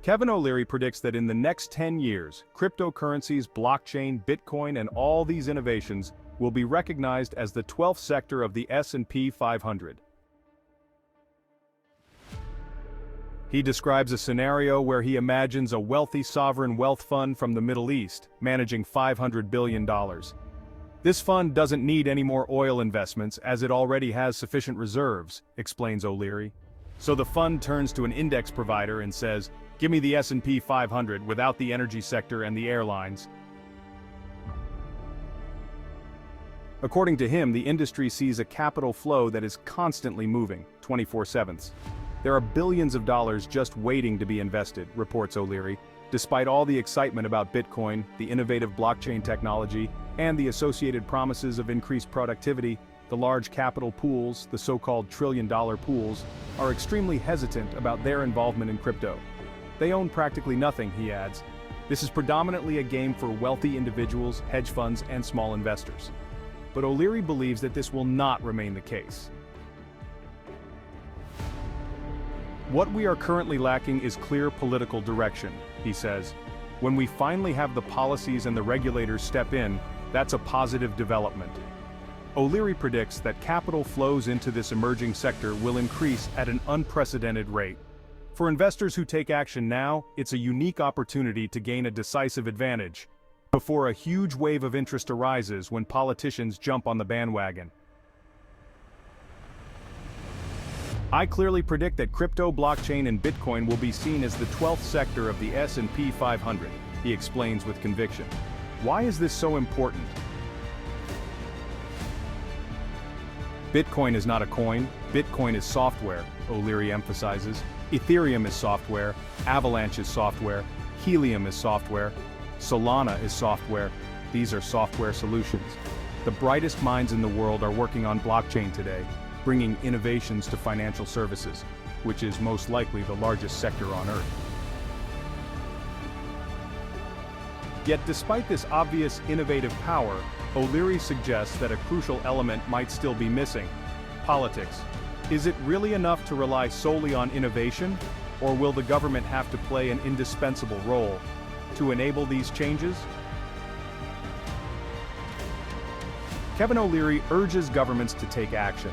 Kevin O'Leary predicts that in the next 10 years, cryptocurrencies, blockchain, Bitcoin, and all these innovations will be recognized as the 12th sector of the S&P 500. He describes a scenario where he imagines a wealthy sovereign wealth fund from the Middle East, managing $500 billion. This fund doesn't need any more oil investments as it already has sufficient reserves, explains O'Leary. So the fund turns to an index provider and says, "Give me the S&P 500 without the energy sector and the airlines." According to him, the industry sees a capital flow that is constantly moving, 24/7. There are billions of dollars just waiting to be invested, reports O'Leary, despite all the excitement about Bitcoin, the innovative blockchain technology, and the associated promises of increased productivity. The large capital pools, the so-called trillion-dollar pools, are extremely hesitant about their involvement in crypto. They own practically nothing, he adds. This is predominantly a game for wealthy individuals, hedge funds, and small investors. But O'Leary believes that this will not remain the case. What we are currently lacking is clear political direction, he says. When we finally have the policies and the regulators step in, that's a positive development. O'Leary predicts that capital flows into this emerging sector will increase at an unprecedented rate. For investors who take action now, it's a unique opportunity to gain a decisive advantage, before a huge wave of interest arises when politicians jump on the bandwagon. I clearly predict that crypto, blockchain, and Bitcoin will be seen as the 12th sector of the S&P 500, he explains with conviction. Why is this so important? Bitcoin is not a coin, Bitcoin is software, O'Leary emphasizes. Ethereum is software, Avalanche is software, Helium is software, Solana is software. These are software solutions. The brightest minds in the world are working on blockchain today, bringing innovations to financial services, which is most likely the largest sector on Earth. Yet despite this obvious innovative power, O'Leary suggests that a crucial element might still be missing: politics. Is it really enough to rely solely on innovation, or will the government have to play an indispensable role to enable these changes? Kevin O'Leary urges governments to take action.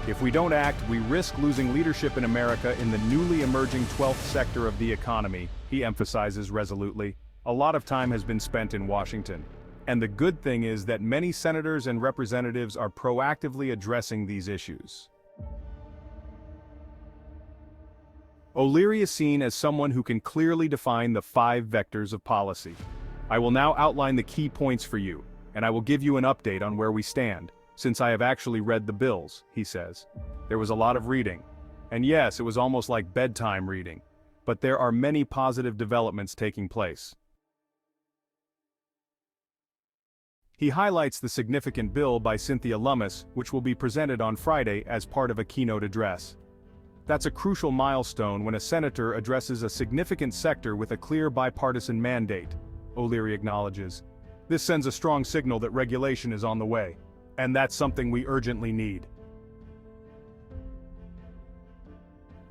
If we don't act, we risk losing leadership in America in the newly emerging 12th sector of the economy, he emphasizes resolutely. A lot of time has been spent in Washington. And the good thing is that many senators and representatives are proactively addressing these issues. O'Leary is seen as someone who can clearly define the 5 vectors of policy. I will now outline the key points for you, and I will give you an update on where we stand, since I have actually read the bills, he says. There was a lot of reading. And yes, it was almost like bedtime reading. But there are many positive developments taking place. He highlights the significant bill by Cynthia Lummis, which will be presented on Friday as part of a keynote address. That's a crucial milestone when a senator addresses a significant sector with a clear bipartisan mandate, O'Leary acknowledges. This sends a strong signal that regulation is on the way. And that's something we urgently need.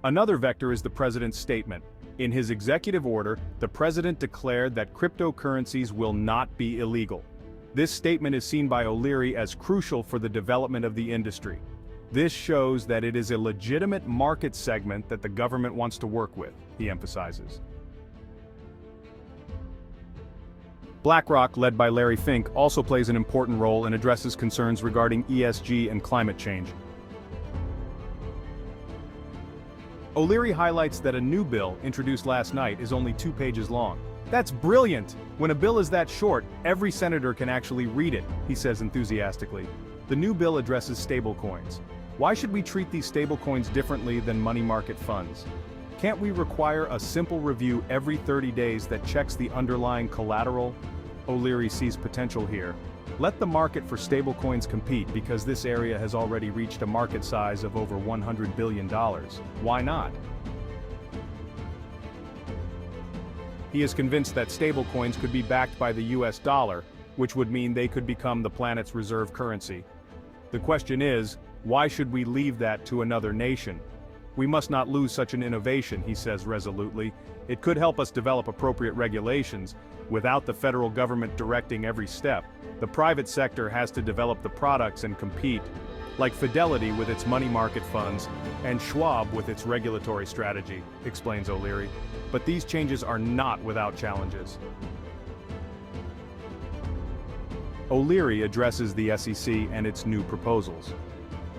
Another vector is the president's statement. In his executive order, the president declared that cryptocurrencies will not be illegal. This statement is seen by O'Leary as crucial for the development of the industry. This shows that it is a legitimate market segment that the government wants to work with, he emphasizes. BlackRock, led by Larry Fink, also plays an important role and addresses concerns regarding ESG and climate change. O'Leary highlights that a new bill, introduced last night, is only 2 pages long. That's brilliant! When a bill is that short, every senator can actually read it, he says enthusiastically. The new bill addresses stablecoins. Why should we treat these stablecoins differently than money market funds? Can't we require a simple review every 30 days that checks the underlying collateral? O'Leary sees potential here. Let the market for stablecoins compete because this area has already reached a market size of over $100 billion. Why not? He is convinced that stablecoins could be backed by the US dollar, which would mean they could become the planet's reserve currency. The question is, why should we leave that to another nation? We must not lose such an innovation, he says resolutely. It could help us develop appropriate regulations, without the federal government directing every step. The private sector has to develop the products and compete, like Fidelity with its money market funds, and Schwab with its regulatory strategy, explains O'Leary. But these changes are not without challenges. O'Leary addresses the SEC and its new proposals.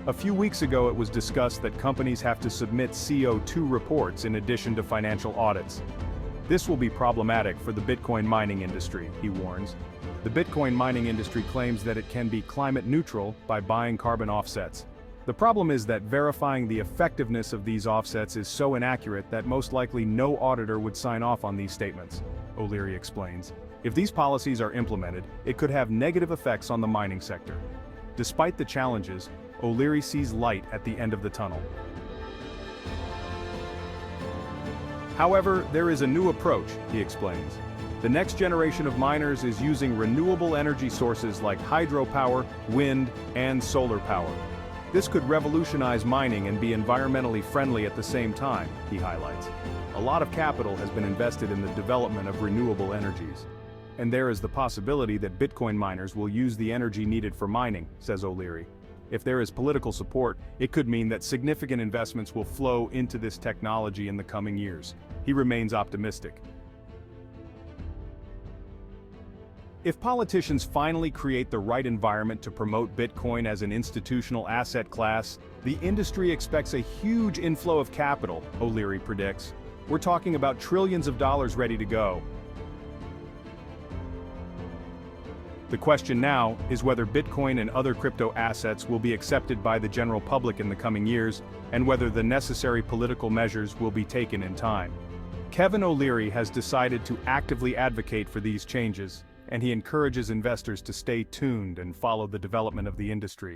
A few weeks ago it was discussed that companies have to submit CO2 reports in addition to financial audits. This will be problematic for the Bitcoin mining industry, he warns. The Bitcoin mining industry claims that it can be climate neutral by buying carbon offsets. The problem is that verifying the effectiveness of these offsets is so inaccurate that most likely no auditor would sign off on these statements, O'Leary explains. If these policies are implemented, it could have negative effects on the mining sector. Despite the challenges, O'Leary sees light at the end of the tunnel. However, there is a new approach, he explains. The next generation of miners is using renewable energy sources like hydropower, wind, and solar power. This could revolutionize mining and be environmentally friendly at the same time, he highlights. A lot of capital has been invested in the development of renewable energies. And there is the possibility that Bitcoin miners will use the energy needed for mining, says O'Leary. If there is political support, it could mean that significant investments will flow into this technology in the coming years. He remains optimistic. If politicians finally create the right environment to promote Bitcoin as an institutional asset class, the industry expects a huge inflow of capital, O'Leary predicts. We're talking about trillions of dollars ready to go. The question now is whether Bitcoin and other crypto assets will be accepted by the general public in the coming years, and whether the necessary political measures will be taken in time. Kevin O'Leary has decided to actively advocate for these changes, and he encourages investors to stay tuned and follow the development of the industry.